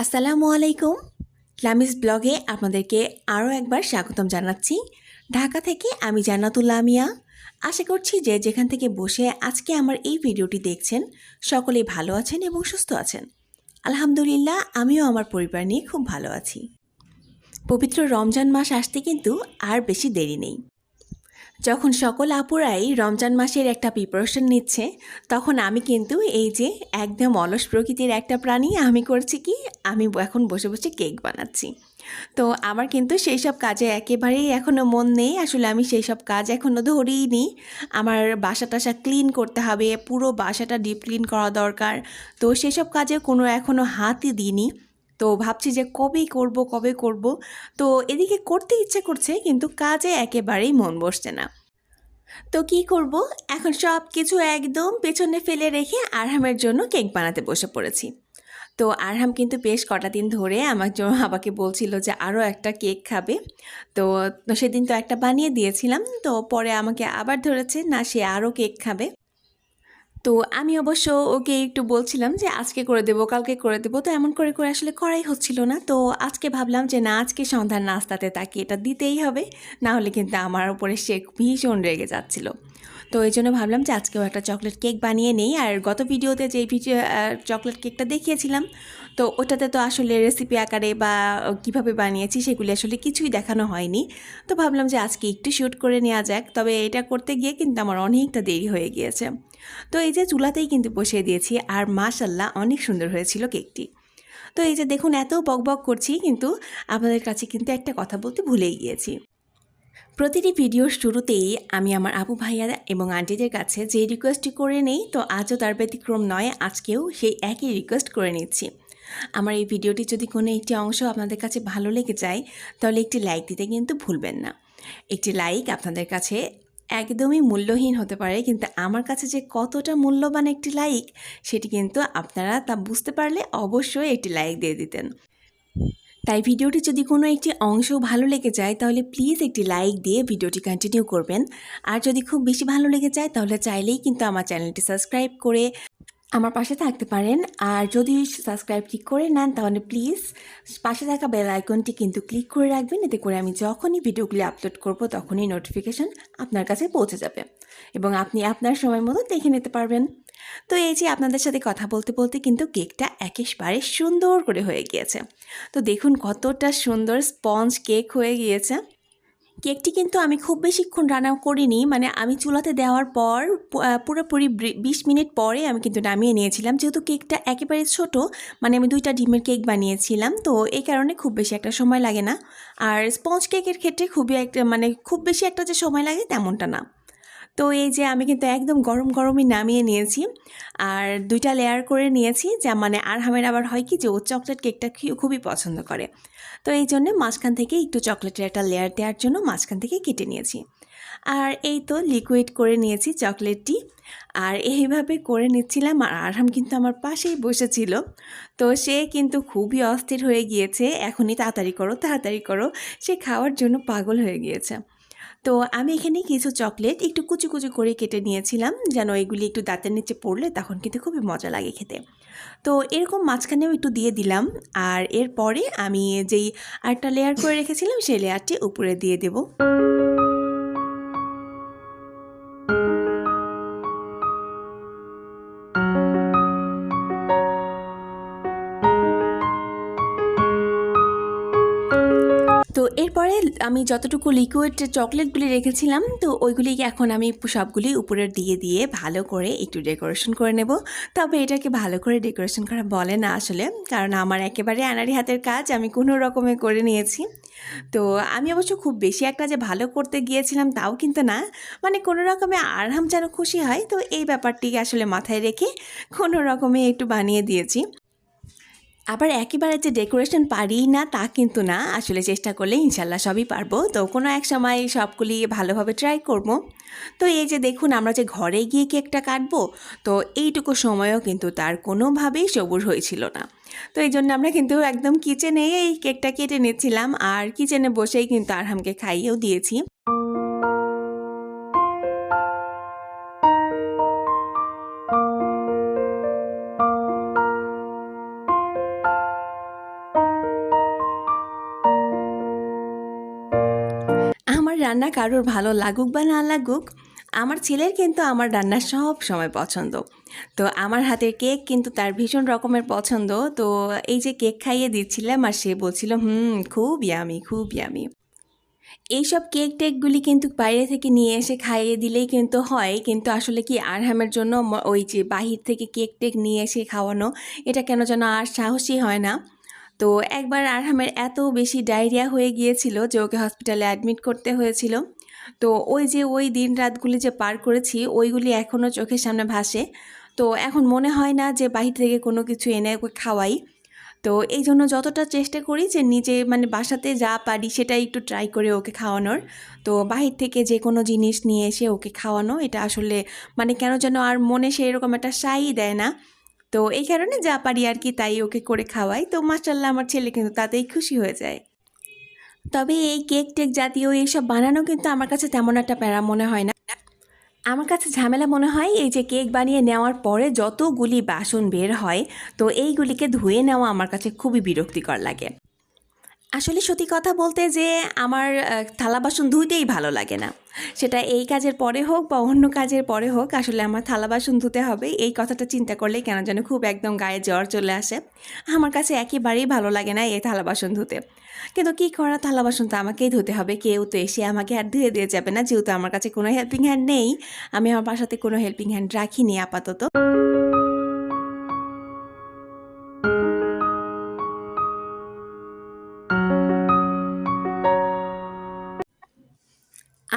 আসসালামু আলাইকুম। লামিস ব্লগে আপনাদেরকে আরও একবার স্বাগতম জানাচ্ছি। ঢাকা থেকে আমি জান্নাতুল্লাহ মিয়া। আশা করছি যে যেখান থেকে বসে আজকে আমার এই ভিডিওটি দেখছেন সকলেই ভালো আছেন এবং সুস্থ আছেন। আলহামদুলিল্লাহ, আমিও আমার পরিবার নিয়ে খুব ভালো আছি। পবিত্র রমজান মাস আসতে কিন্তু আর বেশি দেরি নেই। যখন সকল আপুরাই রমজান মাসের একটা প্রিপারেশন নিচ্ছে, তখন আমি কিন্তু এই যে একদম অলস প্রকৃতির একটা প্রাণী, আমি করছি কি, আমি এখন বসে বসে কেক বানাচ্ছি। তো আমার কিন্তু সেই সব কাজে একেবারেই এখনও মন নেই। আসলে আমি সেই সব কাজ এখনও ধরিনি। আমার বাসা টাসা ক্লিন করতে হবে, পুরো বাসাটা ডিপ ক্লিন করা দরকার। তো সেসব কাজে কোনো এখনও হাতই দিইনি। তো ভাবছি যে কবে করব। তো এদিকে করতে ইচ্ছে করছে, কিন্তু কাজে একেবারেই মন বসছে না। তো কি করব, এখন সব কিছু একদম পেছনে ফেলে রেখে আরহামের জন্য কেক বানাতে বসে পড়েছি। তো আরহাম কিন্তু বেশ কটা দিন ধরে আমাকে বলছিল যে আরও একটা কেক খাবে। তো সেদিন তো একটা বানিয়ে দিয়েছিলাম, তো পরে আমাকে আবার ধরেছে না, সে আরও কেক খাবে। তো আমি অবশ্য ওকে একটু বলছিলাম যে আজকে করে দেবো, কালকে করে দেবো, তো এমন করে করে আসলে করাই হচ্ছিল না। তো আজকে ভাবলাম যে না, আজকে সন্ধ্যার নাস্তাতে তাকে এটা দিতেই হবে, না হলে কিন্তু আমার উপরে সে ভীষণ রেগে যাচ্ছিল। তো এই জন্য ভাবলাম যে আজকেও একটা চকলেট কেক বানিয়ে নেই। আর গত ভিডিওতে যে চকলেট কেকটা দেখিয়েছিলাম, তো ওটাতে তো আসলে রেসিপি আকারে বা কিভাবে বানিয়েছি সেগুলি আসলে কিছুই দেখানো হয়নি। তো ভাবলাম যে আজকে একটু শ্যুট করে নেওয়া যাক। তবে এটা করতে গিয়ে কিন্তু আমার অনেকটা দেরি হয়ে গিয়েছে। তো এই যে চুলাতেই কিন্তু বসিয়ে দিয়েছি, আর মাশাআল্লাহ অনেক সুন্দর হয়েছিল কেকটি। তো এই যে দেখুন, এত বকবক করছি, কিন্তু আপনাদের কাছে কিন্তু একটা কথা বলতে ভুলেই গিয়েছি। প্রতিটি ভিডিওর শুরুতেই আমি আমার আপু ভাইয়া এবং আন্টিদের কাছে যে রিকোয়েস্টটি করে নেই, তো আজও তার ব্যতিক্রম নয়, আজকেও সেই একই রিকোয়েস্ট করে নিচ্ছি। আমার এই ভিডিওটি যদি কোনো একটি অংশ আপনাদের কাছে ভালো লেগে যায়, তাহলে একটি লাইক দিতে কিন্তু ভুলবেন না। একটি লাইক আপনাদের কাছে একদমই মূল্যহীন হতে পারে, কিন্তু আমার কাছে যে কতটা মূল্যবান একটি লাইক, সেটি কিন্তু আপনারা তা বুঝতে পারলে অবশ্যই একটি লাইক দিয়ে দিতেন। তাই ভিডিওটি যদি কোনো একটি অংশ ভালো লেগে যায়, তাহলে প্লিজ একটি লাইক দিয়ে ভিডিওটি কন্টিনিউ করবেন। আর যদি খুব বেশি ভালো লেগে যায়, তাহলে চাইলেই কিন্তু আমার চ্যানেলটি সাবস্ক্রাইব করে আমার পাশে থাকতে পারেন। আর যদি সাবস্ক্রাইবটি করে নেন, তাহলে প্লিজ পাশে থাকা বেল আইকনটি কিন্তু ক্লিক করে রাখবেন। এতে করে আমি যখনই ভিডিওগুলি আপলোড করব, তখনই নোটিফিকেশন আপনার কাছে পৌঁছে যাবে এবং আপনি আপনার সময় মতো দেখে নিতে পারবেন। তো এই যে আপনাদের সাথে কথা বলতে বলতে কিন্তু কেকটা একেবারে সুন্দর করে হয়ে গিয়েছে। তো দেখুন কতটা সুন্দর স্পঞ্জ কেক হয়ে গিয়েছে। কেকটি কিন্তু আমি খুব বেশিক্ষণ রান্না করিনি, মানে আমি চুলাতে দেওয়ার পর পুরোপুরি 20 মিনিট পরে আমি কিন্তু নামিয়ে নিয়েছিলাম, যেহেতু কেকটা একেবারে ছোট, মানে আমি 2টা ডিমের কেক বানিয়েছিলাম, তো এই কারণে খুব বেশি একটা সময় লাগে না। আর স্পঞ্জ কেকের ক্ষেত্রে খুব বেশি একটা যে সময় লাগে তেমনটা না। তো এই যে আমি কিন্তু একদম গরম গরমই নামিয়ে নিয়েছি, আর 2টা লেয়ার করে নিয়েছি, যা মানে আরহামের আবার হয় কি যে ও চকলেট কেকটা খুবই পছন্দ করে। তো এই জন্য মাঝখান থেকে একটু চকলেটের একটা লেয়ার দেওয়ার জন্য মাঝখান থেকে কেটে নিয়েছি। আর এই তো লিকুইড করে নিয়েছি চকলেটটি, আর এইভাবে করে নিচ্ছিলাম। আর আরহাম কিন্তু আমার পাশেই বসেছিল, তো সে কিন্তু খুবই অস্থির হয়ে গিয়েছে, এখনই তাড়াতাড়ি করো তাড়াতাড়ি করো, সে খাওয়ার জন্য পাগল হয়ে গিয়েছে। তো আমি এখানে কিছু চকলেট একটু কুচি কুচি করে কেটে নিয়েছিলাম, যেন এগুলি একটু দাঁতের নিচে পড়লে তখন কিন্তু খুবই মজা লাগে খেতে। তো এরকম মাঝখানেও একটু দিয়ে দিলাম, আর এরপরে আমি যেই আরেকটা লেয়ার করে রেখেছিলাম সেই লেয়ারটি উপরে দিয়ে দেব। তো এরপরে আমি যতটুকু লিকুইড চকলেটগুলি রেখেছিলাম, তো ওইগুলিকে এখন আমি সবগুলি উপরে দিয়ে দিয়ে ভালো করে একটু ডেকোরেশন করে নেব। তবে এটাকে ভালো করে ডেকোরেশন করা বলে না আসলে, কারণ আমার একেবারে আনাড়ি হাতের কাজ আমি কোনো রকমে করে নিয়েছি। তো আমি অবশ্য খুব বেশি একটা যে ভালো করতে গিয়েছিলাম তাও কিন্তু না, মানে কোনো রকমে আরহাম যেন খুশি হয়, তো এই ব্যাপারটিকে আসলে মাথায় রেখে কোনো রকমে একটু বানিয়ে দিয়েছি। আবার একেবারে যে ডেকোরেশন পারি না তা কিন্তু না, আসলে চেষ্টা করলে ইনশাল্লাহ সবই পারবো। তো কোনো এক সময় সবগুলি ভালোভাবে ট্রাই করব। তো এই যে দেখুন, আমরা যে ঘরে গিয়ে কেকটা কাটবো, তো এইটুকু সময়ও কিন্তু তার কোনোভাবেই সবুর হয়েছিল না। তো এই জন্য আমরা কিন্তু একদম কিচেনে এই কেকটা কেটে নিচ্ছিলাম, আর কিচেনে বসেই কিন্তু আরহামকে খাইয়েও দিয়েছি। রান্না কারোর ভালো লাগুক বা না লাগুক, আমার ছেলের কিন্তু আমার রান্না সব সময় পছন্দ। তো আমার হাতের কেক কিন্তু তার ভীষণ রকমের পছন্দ। তো এই যে কেক খাইয়ে দিচ্ছিলাম আর সে বলছিল খুব ইয়ামি, খুব ইয়ামি। এইসব কেক টেকগুলি কিন্তু বাইরে থেকে নিয়ে এসে খাইয়ে দিলেই কিন্তু হয়, কিন্তু আসলে কি আরহামের জন্য ওই যে বাহির থেকে কেক টেক নিয়ে এসে খাওয়ানো, এটা কেন যেন আর সাহসী হয় না। তো একবার আরহামের এত বেশি ডায়রিয়া হয়ে গিয়েছিল যে ওকে হসপিটালে অ্যাডমিট করতে হয়েছিল। তো ওই যে ওই দিন রাতগুলি যে পার করেছি ওইগুলি এখনও চোখের সামনে ভাসে। তো এখন মনে হয় না যে বাহির থেকে কোনো কিছু এনে ওকে খাওয়াই। তো এই জন্য যতটা চেষ্টা করি যে নিজে মানে বাসাতে যা পারি সেটাই একটু ট্রাই করে ওকে খাওয়ানোর। তো বাহির থেকে যে কোনো জিনিস নিয়ে এসে ওকে খাওয়ানো, এটা আসলে মানে কেন যেন আর মনে সেই রকম একটা সাই দেয় না। তো এই কারণে যা পারি আর কি তাই ওকে করে খাওয়াই। তো মাশাআল্লাহ আমার ছেলে কিন্তু তাতেই খুশি হয়ে যায়। তবে এই কেক টেক জাতীয় এইসব বানানো কিন্তু আমার কাছে তেমন একটা প্যারা মনে হয় না। আমার কাছে ঝামেলা মনে হয় এই যে কেক বানিয়ে নেওয়ার পরে যতগুলি বাসন বের হয়, তো এইগুলিকে ধুয়ে নেওয়া আমার কাছে খুবই বিরক্তিকর লাগে। আসলে সত্যি কথা বলতে যে আমার থালা বাসন ধুইতেই ভালো লাগে না। সেটা এই কাজের পরে হোক বা অন্য কাজের পরে হোক, আসলে আমার থালা বাসন ধুতে হবে এই কথাটা চিন্তা করলেই কেন যেন খুব একদম গায়ে জ্বর চলে আসে। আমার কাছে একেবারেই ভালো লাগে না এই থালা বাসন ধুতে। কিন্তু কী করা, থালা বাসন তো আমাকেই ধুতে হবে, কেউ তো এসে আমাকে আর ধুয়ে দিয়ে যাবে না, যেহেতু আমার কাছে কোনো হেল্পিং হ্যান্ড নেই। আমি আমার বাসাতে কোনো হেল্পিং হ্যান্ড রাখিনি আপাতত।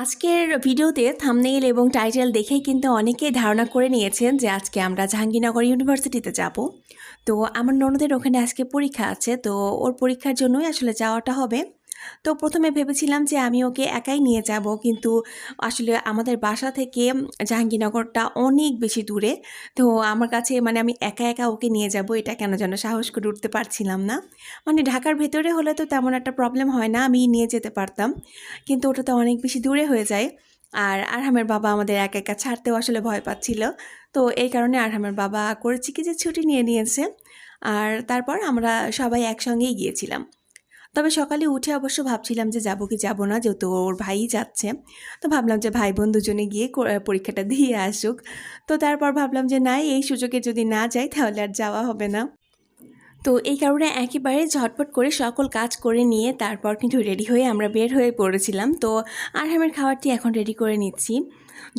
আজকের ভিডিওতে থাম্বনেইল এবং টাইটেল দেখেই কিন্তু অনেকেই ধারণা করে নিয়েছেন যে আজকে আমরা জাহাঙ্গীরনগর ইউনিভার্সিটিতে যাব। তো আমার ননদের ওখানে আজকে পরীক্ষা আছে, তো ওর পরীক্ষার জন্যই আসলে যাওয়াটা হবে। তো প্রথমে ভেবেছিলাম যে আমি ওকে একাই নিয়ে যাব, কিন্তু আসলে আমাদের বাসা থেকে জাহাঙ্গীরনগরটা অনেক বেশি দূরে। তো আমার কাছে মানে আমি একা একা ওকে নিয়ে যাব এটা কেন যেন সাহস করে উঠতে পারছিলাম না। মানে ঢাকার ভেতরে হলে তো তেমন একটা প্রবলেম হয় না, আমি নিয়ে যেতে পারতাম, কিন্তু ওটা তো অনেক বেশি দূরে হয়ে যায়। আর আরহামের বাবা আমাদের একা একা ছাড়তেও আসলে ভয় পাচ্ছিল। তো এই কারণে আরহামের বাবা করেছে কি যে ছুটি নিয়ে নিয়েছে, আর তারপর আমরা সবাই একসঙ্গেই গিয়েছিলাম। তবে সকালে উঠে অবশ্য ভাবছিলাম যে যাব কি যাব না, যেহেতু ওর ভাইই যাচ্ছে। তো ভাবলাম যে ভাই বোন দুজনে গিয়ে পরীক্ষাটা দিয়ে আসুক। তো তারপর ভাবলাম যে না, এই সুযোগে যদি না যাই তাহলে আর যাওয়া হবে না। তো এই কারণে একেবারে ঝটপট করে সকল কাজ করে নিয়ে তারপর কিন্তু রেডি হয়ে আমরা বের হয়ে পড়েছিলাম। তো আরহামের খাবারটি এখন রেডি করে নিচ্ছি।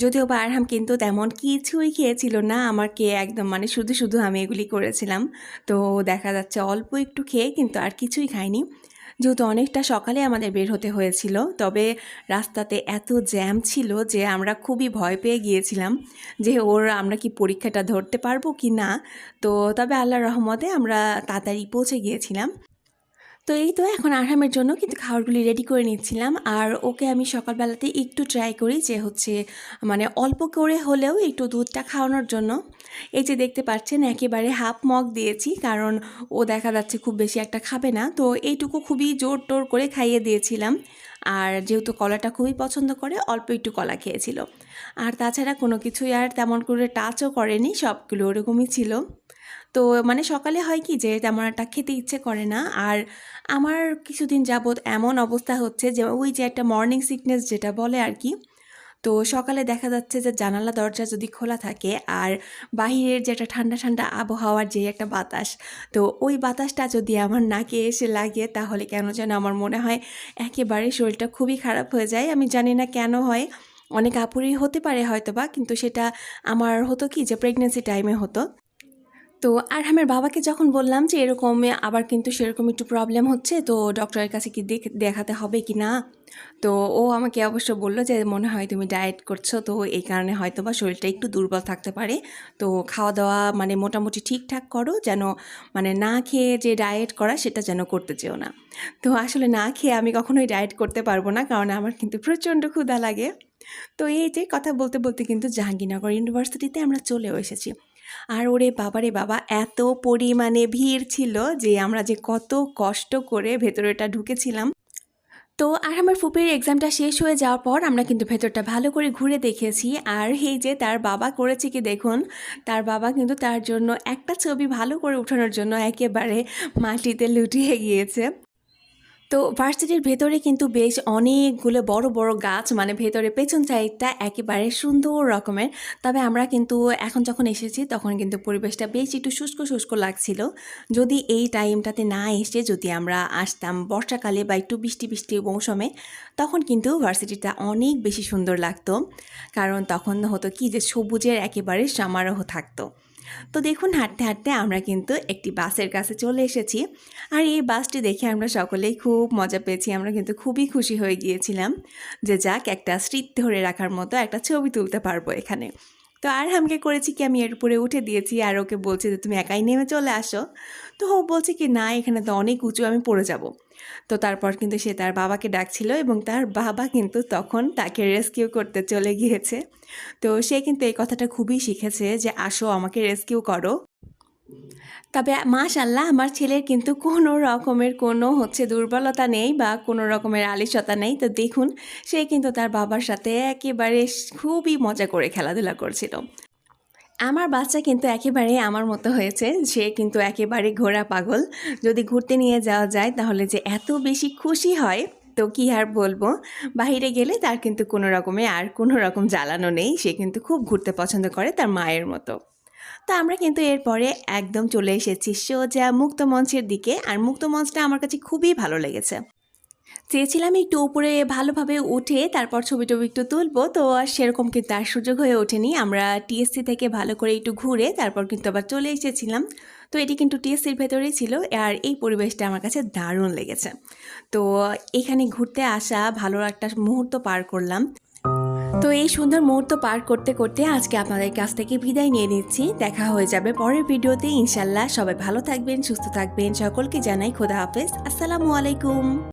যদিও বা আরহাম কিন্তু তেমন কিছুই খেয়েছিল না, আমাকে একদম মানে শুধু শুধু আমি এগুলি করেছিলাম। তো দেখা যাচ্ছে অল্প একটু খেয়ে কিন্তু আর কিছুই খাইনি, যেহেতু অনেকটা সকালে আমাদের বের হতে হয়েছিল। তবে রাস্তাতে এত জ্যাম ছিল যে আমরা খুবই ভয় পেয়ে গিয়েছিলাম যে আমরা কি পরীক্ষাটা ধরতে পারবো কি না। তো তবে আল্লাহর রহমতে আমরা তাড়াতাড়ি পৌঁছে গিয়েছিলাম। তো এই তো এখন আরহামের জন্য কিন্তু খাবারগুলি রেডি করে নিচ্ছিলাম, আর ওকে আমি সকালবেলাতে একটু ট্রাই করি যে হচ্ছে মানে অল্প করে হলেও একটু দুধটা খাওয়ানোর জন্য। এই যে দেখতে পাচ্ছেন একেবারে হাফ মগ দিয়েছি, কারণ ও দেখা যাচ্ছে খুব বেশি একটা খাবে না, তো এইটুকু খুবই জোর টোর করে খাইয়ে দিয়েছিলাম। আর যেহেতু কলাটা খুবই পছন্দ করে, অল্প একটু কলা খেয়েছিল। আর তাছাড়া কোনো কিছুই আর তেমন করে টাচও করেনি, সবগুলো ওরকমই ছিল। তো মানে সকালে হয় কি যে তেমন একটা খেতে ইচ্ছে করে না। আর আমার কিছুদিন যাবৎ এমন অবস্থা হচ্ছে যে ওই যে একটা মর্নিং সিকনেস যেটা বলে আর কি। তো সকালে দেখা যাচ্ছে যে জানালা দরজা যদি খোলা থাকে আর বাহিরের যে একটা ঠান্ডা ঠান্ডা আবহাওয়ার যে একটা বাতাস, তো ওই বাতাসটা যদি আমার নাকে এসে লাগে তাহলে কেন যেন আমার মনে হয় একেবারে শরীরটা খুবই খারাপ হয়ে যায়। আমি জানি না কেন হয়, অনেক আপুরই হতে পারে হয়তো বা, কিন্তু সেটা আমার হতো কি যে প্রেগনেন্সি টাইমে হতো। তো আরহামের বাবাকে যখন বললাম যে এরকম আবার কিন্তু সেরকম একটু প্রবলেম হচ্ছে, তো ডক্টরের কাছে কি দেখাতে হবে কি না, তো ও আমাকে অবশ্য বলল যে মনে হয় তুমি ডায়েট করছো, তো এই কারণে হয়তো বা শরীরটা একটু দুর্বল থাকতে পারে। তো খাওয়া দাওয়া মানে মোটামুটি ঠিকঠাক করো, যেন মানে না খেয়ে যে ডায়েট করা সেটা যেন করতে চেও না। তো আসলে না খেয়ে আমি কখনোই ডায়েট করতে পারবো না, কারণ আমার কিন্তু প্রচণ্ড ক্ষুধা লাগে। তো এই যে কথা বলতে বলতে কিন্তু জাহাঙ্গীরনগর ইউনিভার্সিটিতে আমরা চলেও এসেছি। আর ওরে বাবারে বাবা, এত পরিমাণে ভিড় ছিল যে আমরা যে কত কষ্ট করে ভেতরেটা ঢুকেছিলাম। তো আর আমার ফুপির এক্সামটা শেষ হয়ে যাওয়ার পর আমরা কিন্তু ভেতরটা ভালো করে ঘুরে দেখেছি। আর এই যে তার বাবা করেছে কি দেখুন, তার বাবা কিন্তু তার জন্য একটা ছবি ভালো করে ওঠানোর জন্য একেবারে মাটিতে লুটিয়ে গিয়েছে। তো ভার্সিটির ভেতরে কিন্তু বেশ অনেকগুলো বড় বড় গাছ, মানে ভেতরে পেছন সাইডটা একেবারে সুন্দর রকমের। তবে আমরা কিন্তু এখন যখন এসেছি তখন কিন্তু পরিবেশটা বেশ একটু শুষ্ক শুষ্ক লাগছিল। যদি এই টাইমটাতে না এসে যদি আমরা আসতাম বর্ষাকালে বা একটু বৃষ্টি বৃষ্টি মৌসুমে, তখন কিন্তু ভার্সিটিটা অনেক বেশি সুন্দর লাগতো। কারণ তখন হতো কি যে সবুজের একেবারে সমারোহ থাকতো। তো দেখুন, হাঁটতে হাঁটতে আমরা কিন্তু একটি বাসের কাছে চলে এসেছি। আর এই বাসটি দেখে আমরা সকলেই খুব মজা পেয়েছি। আমরা কিন্তু খুবই খুশি হয়ে গিয়েছিলাম যে যাক, একটা স্মৃতি ধরে রাখার মতো একটা ছবি তুলতে পারবো এখানে। তো আর হামকে করেছি কি, আমি এর উপরে উঠে দিয়েছি আর ওকে বলছি যে তুমি একাই নেমে চলে আসো। তো ও বলছে কি না, এখানে তো অনেক উঁচু, আমি পড়ে যাব। তো তারপর কিন্তু সে তার বাবাকে ডাকছিল এবং তার বাবা কিন্তু তখন তাকে রেস্কিউ করতে চলে গিয়েছে। তো সে কিন্তু এই কথাটা খুবই শিখেছে যে আসো আমাকে রেস্কিউ করো। তবে মাশাআল্লাহ, আমার ছেলের কিন্তু কোনো রকমের দুর্বলতা নেই বা কোনো রকমের আলিস্যতা নেই। তো দেখুন, সে কিন্তু তার বাবার সাথে একেবারে খুবই মজা করে খেলাধুলা করছিল। আমার বাচ্চা কিন্তু একেবারে আমার মতো হয়েছে। সে কিন্তু একেবারে ঘোরা পাগল। যদি ঘুরতে নিয়ে যাওয়া যায় তাহলে যে এত বেশি খুশি হয়, তো কি আর বলবো। বাহিরে গেলে তার কিন্তু কোনো রকম জ্বালানো নেই। সে কিন্তু খুব ঘুরতে পছন্দ করে তার মায়ের মতো। তো আমরা কিন্তু এরপরে একদম চলে এসেছি সোজা মুক্ত মঞ্চের দিকে। আর মুক্ত মঞ্চটা আমার কাছে খুবই ভালো লেগেছে। চেয়েছিলাম একটু উপরে ভালোভাবে উঠে তারপর ছবি টবি একটু তুলবো, তো আর সেরকম কিন্তু আর সুযোগ হয়ে ওঠেনি। আমরা টিএসসি থেকে ভালো করে একটু ঘুরে তারপর কিন্তু আবার চলে এসেছিলাম। তো এটি কিন্তু টিএসসির ভেতরেই ছিল। আর এই পরিবেশটা আমার কাছে দারুণ লেগেছে। তো এখানে ঘুরতে আসা ভালো একটা মুহূর্ত পার করলাম। তো এই সুন্দর মুহূর্ত পার করতে করতে আজকে আপনাদের কাছ থেকে বিদায় নিয়ে নিচ্ছি। দেখা হয়ে যাবে পরের ভিডিওতে ইনশাল্লাহ। সবাই ভালো থাকবেন, সুস্থ থাকবেন। সকলকে জানাই খোদা হাফেজ, আসসালামু আলাইকুম।